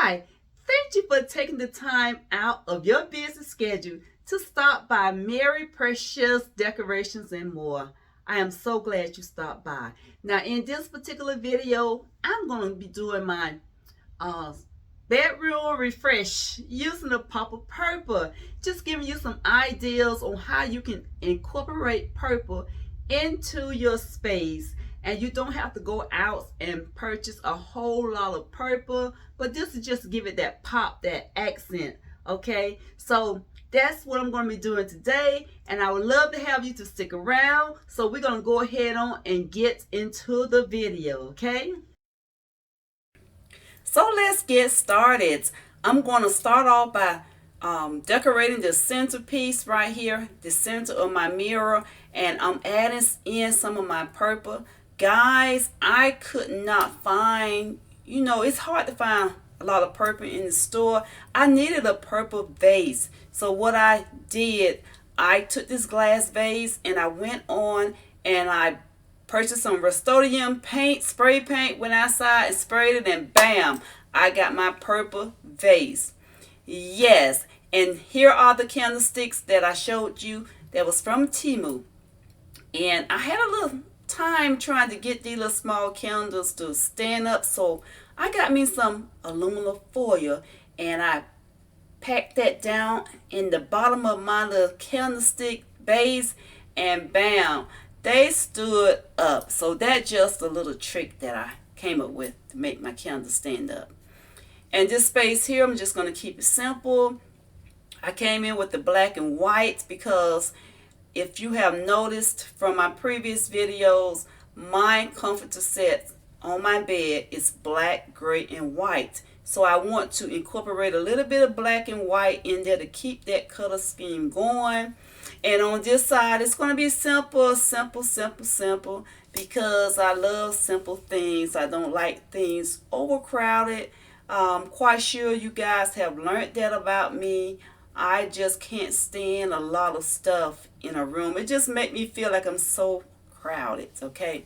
Hi, thank you for taking the time out of your busy schedule to stop by Mary Precious Decorations and More. I am so glad you stopped by. Now, in this particular video, I'm going to be doing my uh, bedroom refresh using the pop of purple. Just giving you some ideas on how you can incorporate purple into your space, and you don't have to go out and purchase a whole lot of purple, but this is just to give it that pop, that accent. Okay, so that's what I'm going to be doing today, and I would love to have you to stick around. So we're going to go ahead on and get into the video. Okay, so let's get started. I'm going to start off by decorating the centerpiece right here, the center of my mirror, and I'm adding in some of my purple. Guys, I could not find, it's hard to find a lot of purple in the store. I needed a purple vase. So what I did, I took this glass vase and I went on and I purchased some Rust-Oleum paint, spray paint, went outside and sprayed it, and bam, I got my purple vase. Yes, and here are the candlesticks that I showed you that was from Temu. And I had a little time trying to get these little small candles to stand up, so I got me some aluminum foil and I packed that down in the bottom of my little candlestick base, and bam, they stood up. So that's just a little trick that I came up with to make my candle stand up. And this space here, I'm just going to keep it simple. I came in with the black and white because if you have noticed from my previous videos, my comforter set on my bed is black, gray, and white. So I want to incorporate a little bit of black and white in there to keep that color scheme going. And on this side, it's going to be simple, simple, simple, simple, because I love simple things. I don't like things overcrowded. Quite sure you guys have learned that about me. I just can't stand a lot of stuff in a room. It just makes me feel like I'm so crowded, okay?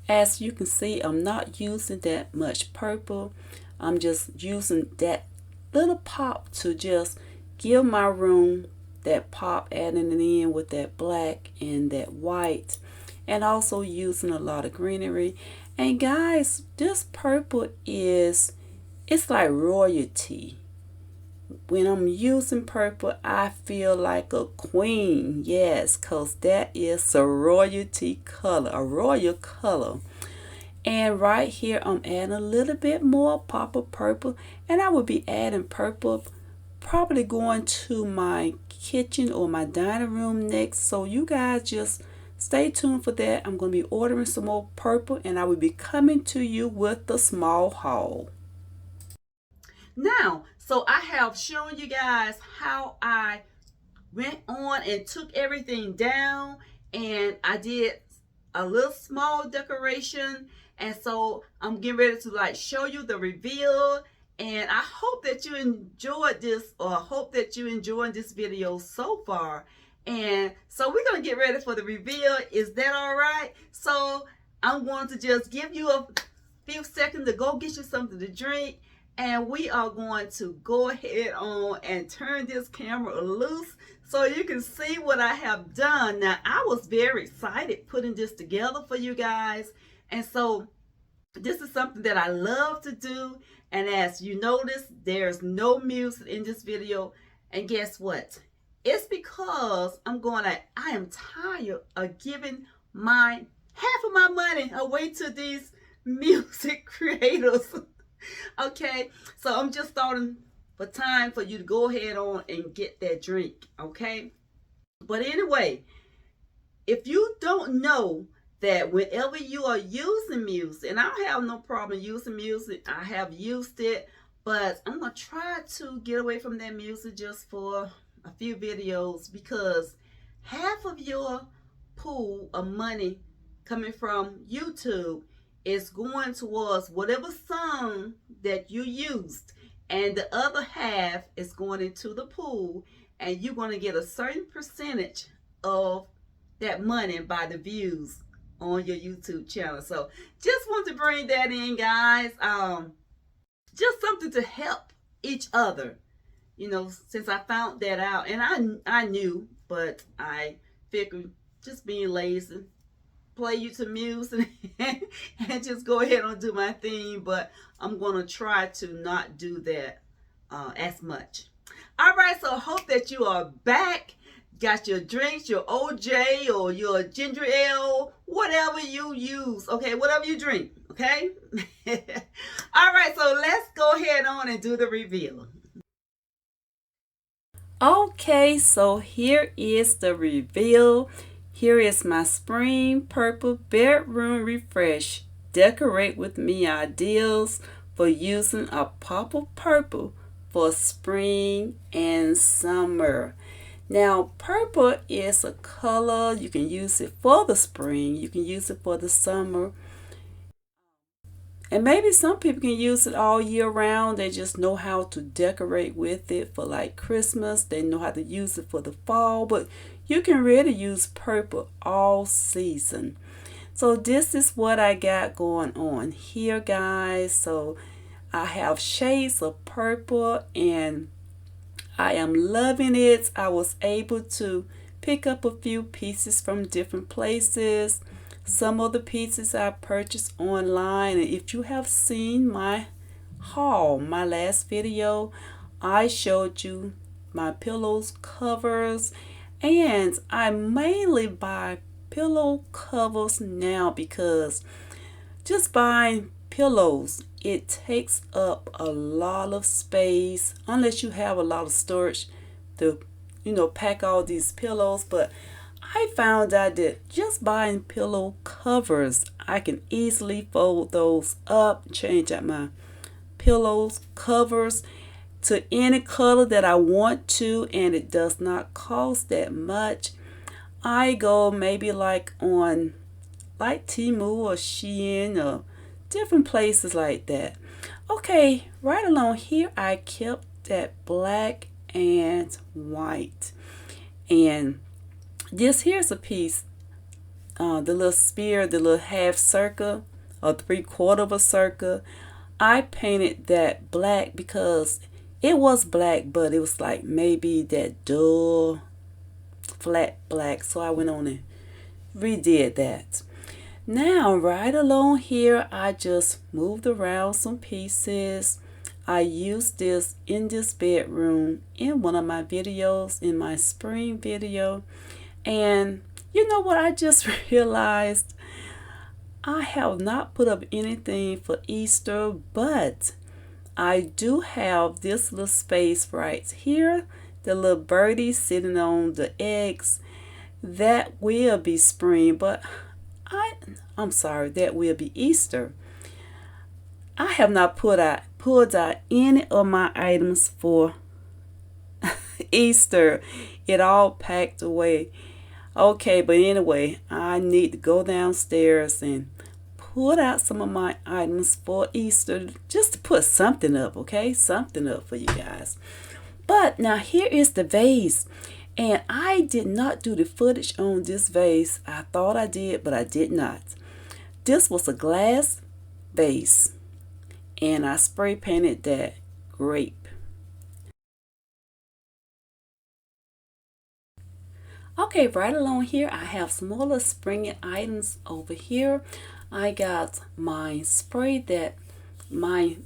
As you can see, I'm not using that much purple. I'm just using that little pop to just give my room that pop, adding it in with that black and that white, and also using a lot of greenery. And guys, this purple it's like royalty. When I'm using purple, I feel like a queen. Yes, because that is a royalty color, a royal color. And right here, I'm adding a little bit more pop of purple. And I will be adding purple, probably going to my kitchen or my dining room next. So you guys just stay tuned for that. I'm going to be ordering some more purple, and I will be coming to you with the small haul. Now, so I have shown you guys how I went on and took everything down, and I did a little small decoration, and so I'm getting ready to like show you the reveal. And I hope that you enjoyed this, or I hope that you enjoyed this video so far. And so we're going to get ready for the reveal. Is that all right? So I'm going to just give you a few seconds to go get you something to drink, and we are going to go ahead on and turn this camera loose so you can see what I have done. Now, I was very excited putting this together for you guys, and so this is something that I love to do. And as you notice, there's no music in this video, and guess what? It's because I am tired of giving half of my money away to these music creators. Okay, so I'm just starting for time for you to go ahead on and get that drink, okay? But anyway, if you don't know that whenever you are using music, and I don't have no problem using music, I have used it, but I'm going to try to get away from that music just for a few videos, because half of your pool of money coming from YouTube is going towards whatever song that you used, and the other half is going into the pool, and you're going to get a certain percentage of that money by the views on your YouTube channel. So just want to bring that in, guys. Just something to help each other. Since I found that out, and I knew, but I figured just being lazy, play you some music and just go ahead and do my thing. But I'm gonna try to not do that as much. All right, so hope that you are back. Got your drinks, your OJ or your ginger ale, whatever you use, okay? Whatever you drink, okay? All right, so let's go ahead on and do the reveal. Okay, so here is the reveal. Here is my spring purple bedroom refresh. Decorate with me ideals for using a pop of purple for spring and summer. Now, purple is a color. You can use it for the spring. You can use it for the summer. And maybe some people can use it all year round. They just know how to decorate with it for like Christmas. They know how to use it for the fall. But you can really use purple all season. So this is what I got going on here, guys. So I have shades of purple and I am loving it. I was able to pick up a few pieces from different places. Some of the pieces I purchased online, and if you have seen my haul, my last video, I showed you my pillows covers, and I mainly buy pillow covers now because just buying pillows, it takes up a lot of space unless you have a lot of storage to pack all these pillows. But I found out that just buying pillow covers, I can easily fold those up, change out my pillows covers to any color that I want to, and it does not cost that much. I go maybe like on like Temu or Shein or different places like that. Okay, right along here I kept that black and white, and this here's a piece, the little spear, the little half circle or 3/4 of a circle. I painted that black because it was black, but it was like maybe that dull flat black. So I went on and redid that. Now right along here I just moved around some pieces. I used this in this bedroom in one of my videos, in my spring video. And you know what, I just realized I have not put up anything for Easter, but I do have this little space right here, the little birdie sitting on the eggs. That will be spring, but I'm sorry, that will be Easter. I have not pulled out any of my items for Easter. It all packed away. Okay, but anyway, I need to go downstairs and pull out some of my items for Easter just to put something up, okay? Something up for you guys. But now here is the vase. And I did not do the footage on this vase. I thought I did, but I did not. This was a glass vase. And I spray painted that grape. Okay, right along here I have some more little spring items over here. I got my spray that my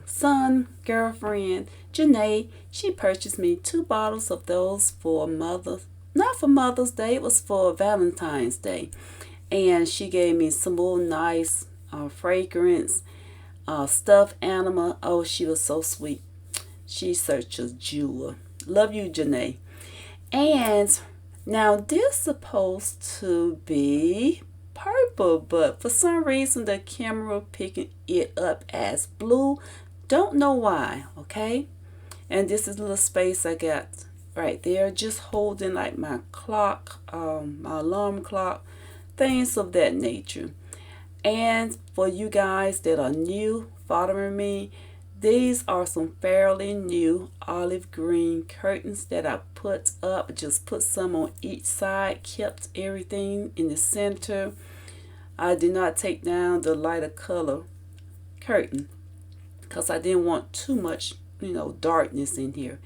son girlfriend Janae, she purchased me 2 bottles of those for not for Mother's Day, it was for Valentine's Day. And she gave me some more nice fragrance, stuffed animal. Oh, she was so sweet. She's such a jewel. Love you, Janae. And now this is supposed to be purple, but for some reason the camera picking it up as blue. Don't know why, okay? And this is a little space I got right there, just holding like my clock, my alarm clock, things of that nature. And for you guys that are new following me, these are some fairly new olive green curtains that I put up. Just put some on each side, kept everything in the center. I did not take down the lighter color curtain because I didn't want too much, darkness in here.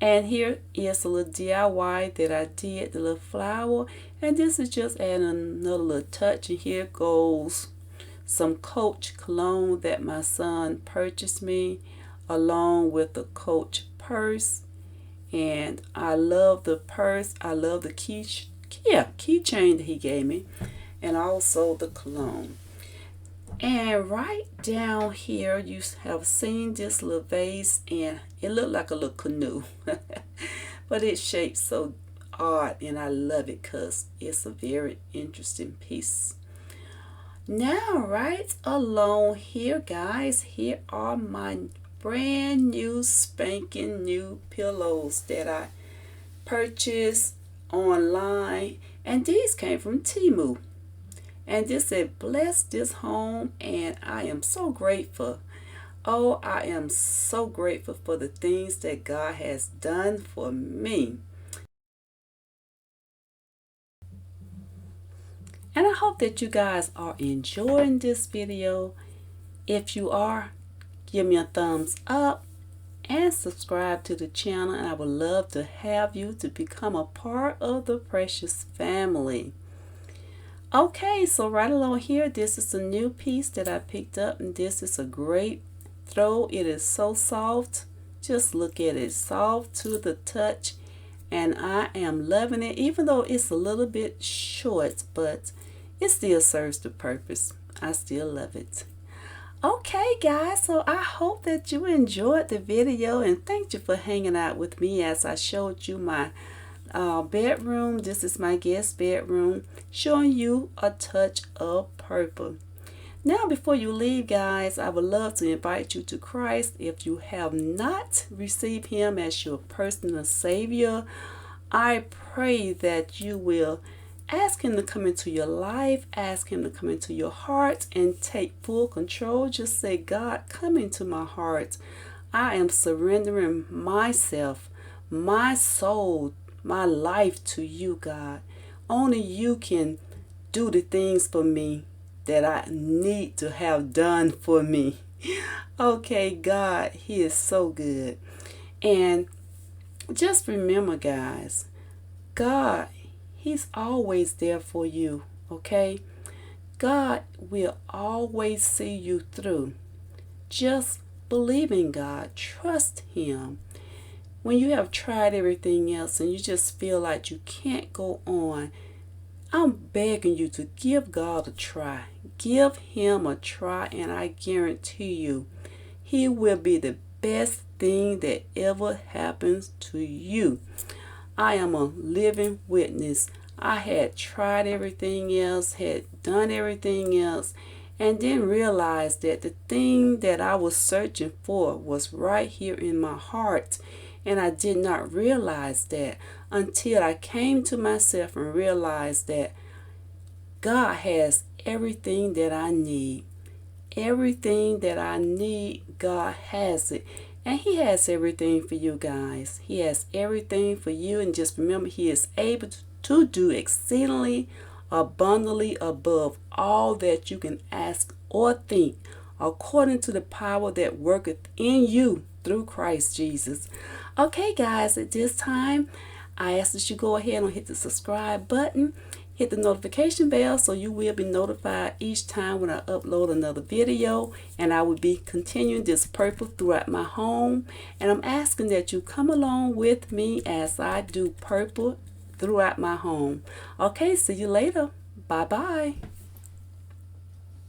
And here is a little DIY that I did, the little flower. And this is just adding another little touch. And here goes some Coach cologne that my son purchased me, along with the Coach purse. And I love the purse. I love the keychain that he gave me, and also the cologne. And right down here, you have seen this little vase, and it looked like a little canoe. But it's shaped so odd, and I love it because it's a very interesting piece. Now, right along here, guys, here are my brand new spanking new pillows that I purchased online, and these came from Temu. And this said, bless this home, and I am so grateful. Oh, I am so grateful for the things that God has done for me. And I hope that you guys are enjoying this video. If you are, give me a thumbs up and subscribe to the channel, and I would love to have you to become a part of the Precious family. Okay, so right along here, this is a new piece that I picked up, and this is a great throw. It is so soft. Just look at it, soft to the touch, and I am loving it, even though it's a little bit short, but it still serves the purpose. I still love it. Okay, guys, so I hope that you enjoyed the video, and thank you for hanging out with me as I showed you my bedroom. This is my guest bedroom, showing you a touch of purple. Now, before you leave, guys, I would love to invite you to Christ. If you have not received him as your personal Savior, I pray that you will ask him to come into your life, ask him to come into your heart and take full control. Just say, God, come into my heart. I am surrendering myself, my soul, my life to you, God. Only you can do the things for me that I need to have done for me. Okay, God, he is so good. And just remember, guys, God, he's always there for you, okay? God will always see you through. Just believe in God. Trust him. When you have tried everything else and you just feel like you can't go on, I'm begging you to give God a try. Give him a try, and I guarantee you, he will be the best thing that ever happens to you. I am a living witness. I had tried everything else, had done everything else, and then realized that the thing that I was searching for was right here in my heart. And I did not realize that until I came to myself and realized that God has everything that I need. Everything that I need, God has it. And he has everything for you guys. He has everything for you. And just remember, he is able to do exceedingly abundantly above all that you can ask or think, according to the power that worketh in you through Christ Jesus. Okay, guys, at this time, I ask that you go ahead and hit the subscribe button, hit the notification bell, so you will be notified each time when I upload another video. And I will be continuing this purple throughout my home. And I'm asking that you come along with me as I do purple throughout my home. Okay, see you later. Bye-bye.